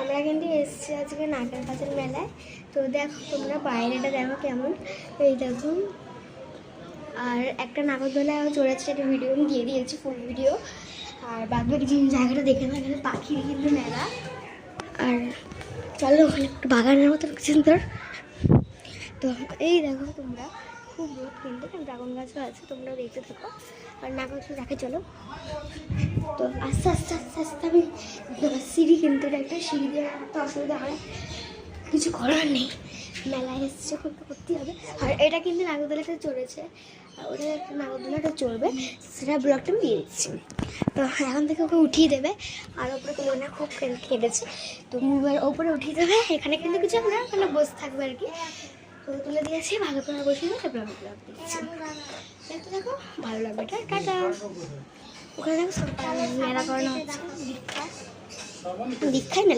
আমরা কিন্তু এসেছি আজকে নাগের কাছের মেলায়। তো দেখো তোমরা বাইরেটা দেখো কেমন, এই দেখো। আর একটা নাগরদোলায় চড়েছে, একটা ভিডিও আমি দিয়ে দিয়েছি, ফুল ভিডিও। আর বাকি জায়গাটা দেখে না, এখানে পাখির কিন্তু মেলা। আর চলো ওখানে একটু বাগানের মতো সুন্দর। তো এই দেখো তোমরা, খুব রোদ কিন্তু, ড্রাগন গাছও আছে, তোমরাও দেখতে থাকো। আর নাগরদোলা দেখে চলো। তো আস্তে আস্তে আস্তে আস্তে আমি সিঁড়ি, কিন্তু এটা একটা সিঁড়ি দিয়ে একটা অসুবিধা হয়, কিছু করার নেই, মেলায় এসছে করতেই হবে। আর এটা কিন্তু নাগরদোলাটা চড়েছে, আর ওটা একটা নাগরদোলাটা চড়বে, সেটা ব্লগটা আমি দিয়ে দিচ্ছি। তো এখন থেকে ওকে উঠিয়ে দেবে। আর ওপরে তো মনে খুব কেঁদেছে, তো এবার ওপরে উঠিয়ে দেবে। এখানে কিন্তু কিছু আমরা ওখানে বসে থাকবে আর কি। তো তুলে দিয়েছি, ভালো করে বসে দেবে, তারপর আমি ব্লগ দিচ্ছি। দেখতে দেখো, ভালো লাগবে। এটা টাটা। ওখানে দেখো মেলা করানো হচ্ছে, দীক্ষায় মেলা।